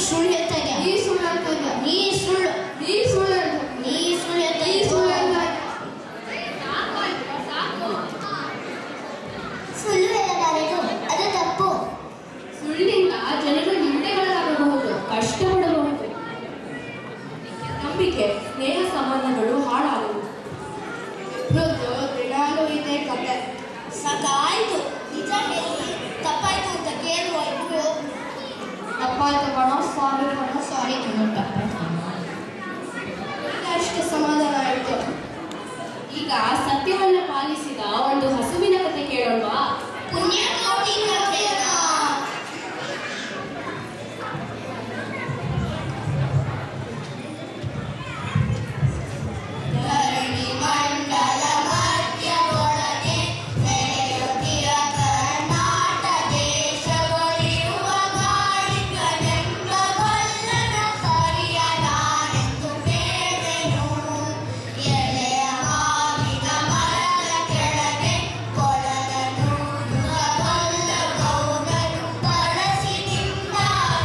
ಸುಳ್ಳು ಹೇಳ್ತಾ ಇದೆಯಾ? ನೀ ಸುಳ್ಳು ಹೇಳ್ತಾ ಇದೆಯಾ? ನೀ ಸುಳ್ಳು ನೀ ಸುಳ್ಳು ಹೇಳ್ತಾ ನೀ ಸುಳ್ಳು ಹೇಳ್ತಾ ನೀ ಇದೆಯಾ? ಸುಳ್ಳು ಹೇಳ್ತಾ ಸುಳ್ಳು ಹೇಳಬಾರದು, ಅದು ತಪ್ಪು. ಸುಳ್ಳಿಂದ ಜನರು ನಿಂದೆಗೊಳಗಾಗಬಹುದು, ಕಷ್ಟಪಡಬಹುದು, ನಂಬಿಕೆ ಸ್ನೇಹ ಸಂಬಂಧಗಳು ಹಾಳಾಗುವುದು. ಮೃದು ದಿನಾಲೂ ಇದೆ ಕತೆ. ಸಾಕಾಯ್ತು, ನಿಜ ಹೇಳಿ ತಪ್ಪಾಯ್ತು ಅಂತ ಕೇಳುವ ಇಬ್ರು. ತಪ್ಪಾಯ್ತು ಕಣೋ, ಸಾರಿ ಕಣೋ. ಸಾರಿ ಕಣೋ, ತಪ್ಪಾಯ್ತು. ಅಷ್ಟು ಸಮಾಧಾನ ಆಯಿತು. ಈಗ ಸತ್ಯವನ್ನು ಪಾಲಿಸಿದ ಒಂದು ಹಸುವಿನ ಕತೆ ಕೇಳೋಣವಾ? ಪುಣ್ಯಕೋಟಿ ಕಥೆನಾ? ಧರಣಿ ಮಂಡಲ ಮಧ್ಯದೊಳಗೆ ನಡೆಯುತ್ತಿರ ಕರ್ನಾಟ ದೇಶಗಳಿರುವ ಗಾಳಿಗನೆಂಬ ಬಲ್ಲನ ಸರಿಯ ನಾನೆಂದು ಬೇಡೆನು. ಎಳೆಯ ಮಾವಿನ ಮರದ ಕೆಳಗೆ ಕೊಳಲ ನೂದುವ ಬಲ್ಲ ಗೌಡನು ಬಳಸಿ ನಿನ್ನ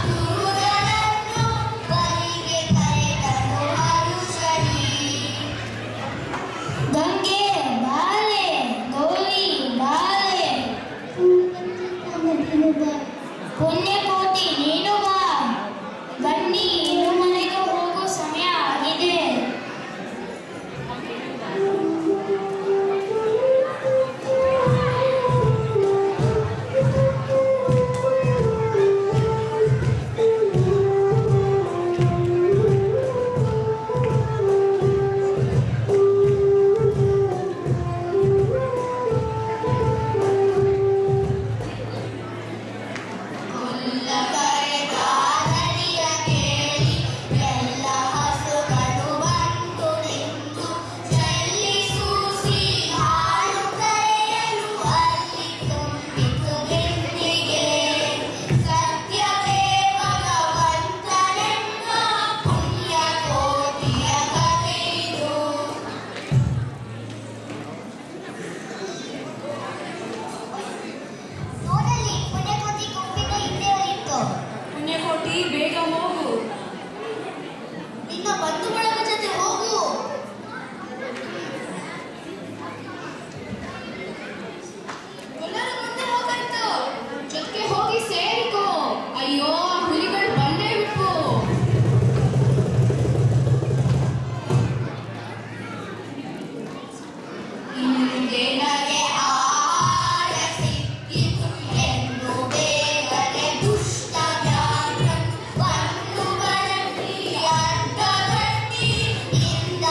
ದೂರಗಳನ್ನು ಬರಿಗೆ ಕರೆದನು ಹರುಷಡಿ. ಗಂಗೆ ಬಾಲೆ, ಗೌರಿ ಬಾಲೆ, ಪುಣ್ಯಕೋಟಿ ನೀನು ಬಾ. ಬನ್ನಿ, ಇನ್ನು ಮನೆಗೆ ಹೋಗೋ ಸಮಯ ಆಗಿದೆ. ಎಲ್ಲ ಕರೆದ ಧನಿಯ ಕೇಳಿ ಎಲ್ಲ ಹಸುಗಳು ಬಂದು ನಿಂತು ಚೆಲ್ಲಿಸೂಸಿ ಹಾಡು ಕರೆಯಲು ಅಲ್ಲಿ ತುಂಬಿತು ಬೆನ್ನಿಗೆ. ಸತ್ಯವೇ ಭಗವಂತನೆಂಬ ಪುಣ್ಯಕೋಟಿಯ ಕಥೆಯಿದು. ನೋಡಲಿ, ಪುಣ್ಯಕೋಟಿ ಗುಂಪಿನ ಹಿಂದೆ ಹೋಯಿತು. ಪುಣ್ಯಕೋಟಿ ಬೇಗ ಹೋಗು. ನಿನ್ನ ಬಂಧು ಬಳಗ ಜೊತೆ ಹೋಗು. ಎಲ್ಲರೂ ಮುಂದೆ ಹೋಗಾಯ್ತು, ಜೊತೆಗೆ ಹೋಗಿ ಸೇರಿಕೋ. ಅಯ್ಯೋ, ಆ ಹುಲಿಗಳು ಬಂದೇ ಬಿಟ್ಟು. ಇಂದೆನಗೆ ಆಹಾರ ಸಿಕ್ಕಿತು ಎಂದು ಬೇಗನೆ ದುಷ್ಟ ವ್ಯಾಘ್ರನು ಬಂದು ಬರಲಿ ಅಡ್ಡಗಟ್ಟಿ ನಿಂದ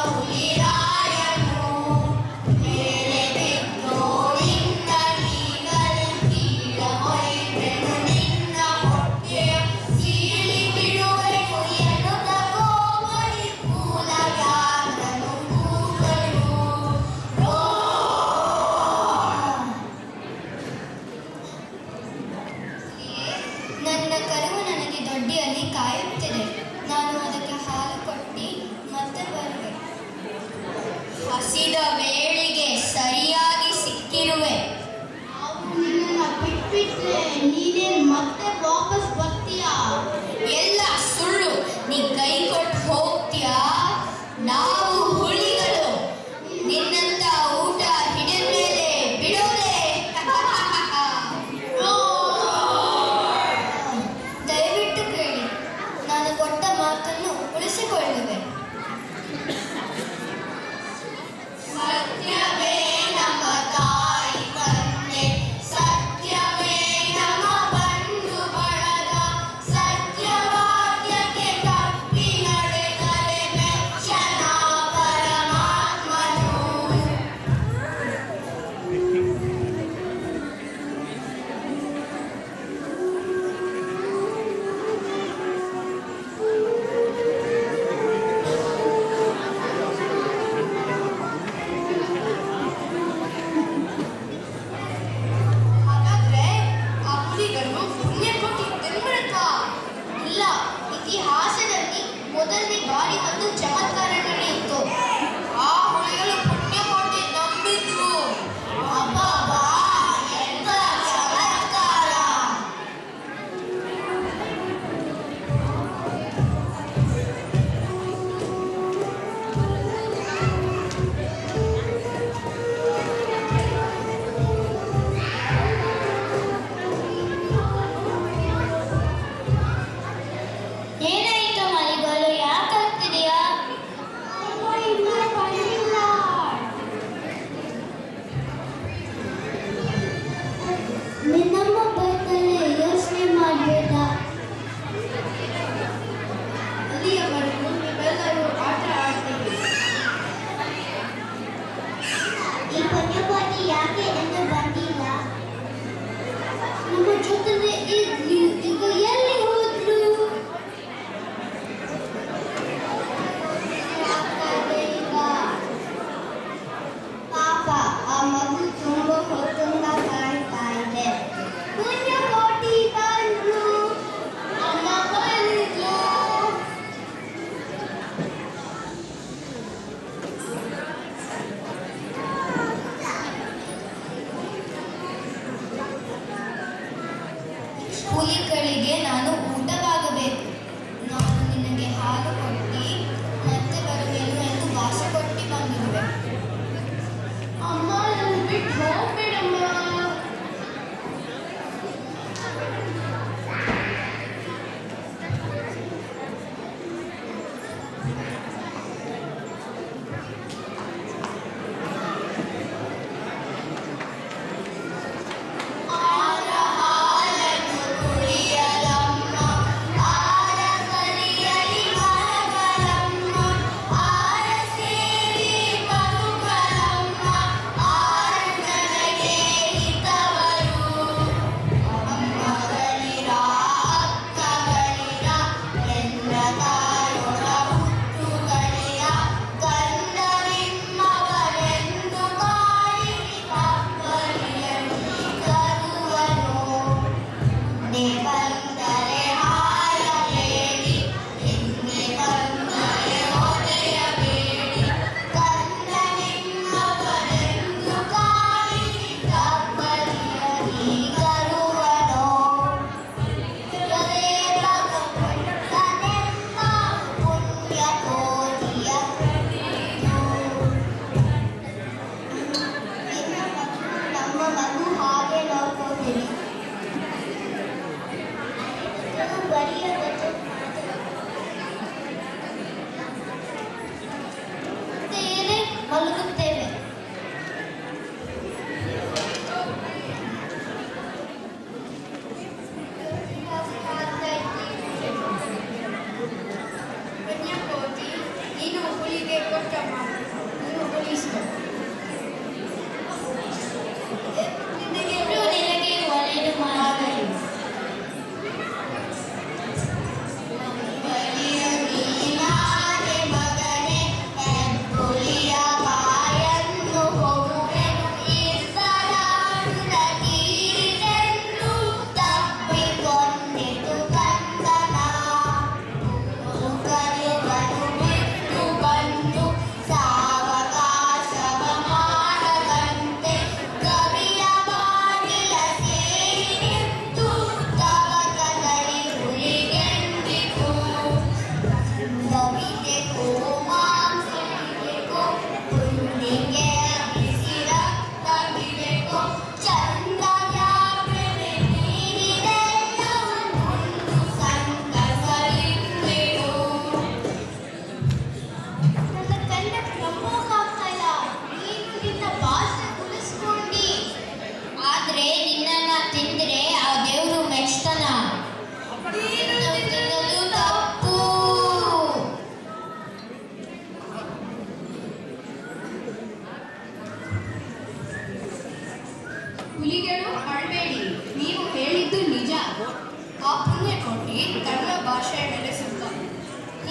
ಹುಲಿರಾಯನು. ಮೇಲೆ ಬಿದ್ದು ನಿನ್ನ ನೀಗಲ್ ಕೀಳ ಹೊಯ್ದೆನು ನಿನ್ನ ಹೊಟ್ಟೆಯ ಸೀಳಿ ಬಿಡುವೆನು ಎನ್ನುತ್ತ ಕೋಮಡಿ ಮೂಲ ವ್ಯಾಘ್ರನು ಕೂಗಲು. ನನ್ನ ಕರುವು ನನಗೆ ದೊಡ್ಡಿಯಲ್ಲಿ ಕಾಯುತ್ತಿದೆ. ನಾನು ಅದಕ್ಕೆ ಹಾಲು ಕೊಟ್ಟು ಮತ್ತೆ ಬರುವೆ. ಹಸಿದ ವೇಳೆಗೆ ಸರಿಯಾಗಿ ಸಿಕ್ಕಿರುವೆ. ನಿನ್ನ ಬಿಟ್ಬಿಟ್ರೆ ನೀನೇ ಮತ್ತೆ ವಾಪಸ್ ಬರ್ತೀಯಾ? ಎಲ್ಲ ಸುಳ್ಳು. ನೀ ಕೈ ಕೊಟ್ಟು ಹೋಗ್ತೀಯಾ? ನಾವು ಹುಲಿಗಳು. ನಿನ್ನಂತ ಊಟ ಹಿಡಿದ ಮೇಲೆ ಬಿಡೋದೆ. ದಯವಿಟ್ಟು ಕೇಳಿ, ನಾನು ಕೊಟ್ಟ ಮಾತನ್ನು ಉಳಿಸಿಕೊಳ್ಳುವೆ. ಸತ್ಯವೇ ನಮ್ಮ ತಾಯಿ ತಂದೆ, ಸತ್ಯವೇ ನಮ್ಮ ಬಂಧು ಬಳಗ, ಸತ್ಯವಾಕ್ಯಕ್ಕೆ ತಪ್ಪಿ ನಡೆದರೆ ಮೆಚ್ಚನ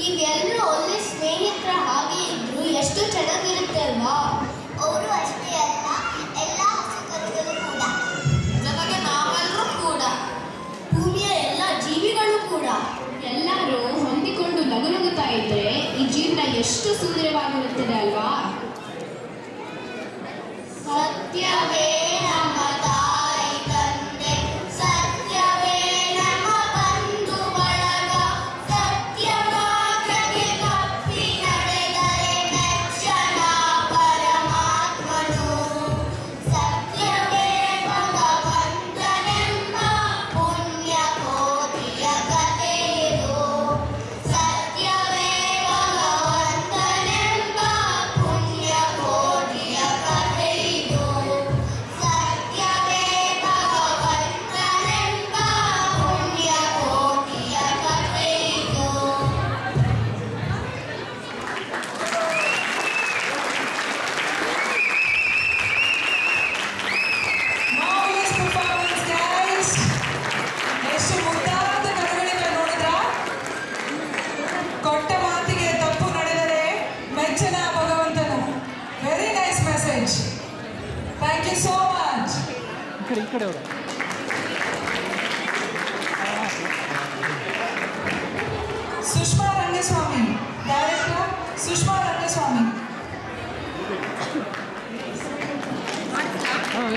ನೀವೆಲ್ಲರೂ ಒಳ್ಳೆ ಸ್ನೇಹಿತರ ಹಾಗೆ ಇದ್ರು ಎಷ್ಟು ಚೆನ್ನಾಗಿರುತ್ತೆ ಅಲ್ವಾ? ಅವರು ಅಷ್ಟೇ ಅಲ್ಲ, ಎಲ್ಲ ಹಸುಕರುಗಳು ಕೂಡ, ಜೊತೆಗೆ ನಾವೆಲ್ಲರೂ ಕೂಡ, ಭೂಮಿಯ ಎಲ್ಲ ಜೀವಿಗಳು ಕೂಡ. ಎಲ್ಲರೂ ಹೊಂದಿಕೊಂಡು ನಗುನಗುತ್ತಾ ಇದ್ರೆ ಈ ಜೀವನ ಎಷ್ಟು ಸುಂದರವಾಗಿರುತ್ತದೆ ಅಲ್ವಾ? ಸತ್ಯವೇ ನಮ್ಮ ತಾಯಿ ತಂದೆ, ಸತ್ಯವೇ ನಮ್ಮ ಬಂಧು ಬಳಗ, ಸತ್ಯವಾಕ್ಯಕ್ಕೆ ತಪ್ಪಿ ನಡೆದರೆ ಮೆಚ್ಚನ ಪರಮಾತ್ಮನು, ಸತ್ಯವೇ ಭಗವಂತನೆಂಬ ಪುಣ್ಯ ಕೋಟಿಯ ಕಥೆಯಿದು, ಸತ್ಯವೇ ಭಗವಂತನೆಂಬ ಪುಣ್ಯ ಕೋಟಿಯ ಕಥೆಯಿದು, ಸತ್ಯವೇ ಭಗವಂತನೆಂಬ ಪುಣ್ಯ ಕೋಟಿಯ ಕಥೆಯಿದು. Marvelous performance, guys. ಎಷ್ಟು ಮುದ್ದಾದ ಕಥೆಗಳಿಂದ ನೋಡಿದ್ರ? ಕೊಟ್ಟ ಮಾತಿಗೆ ತಪ್ಪು ನಡೆದರೆ ಮೆಚ್ಚನ ಭಗವಂತನು. Very nice message. Thank you so much. ಈ ಕಡೆ ಅವರು ಸುಷ್ಮಾ ರಂಗಸ್ವಾಮಿ, ಡೈರೆಕ್ಟರ್ ಸುಷ್ಮಾ ರಂಗಸ್ವಾಮಿ. ಹಾಂ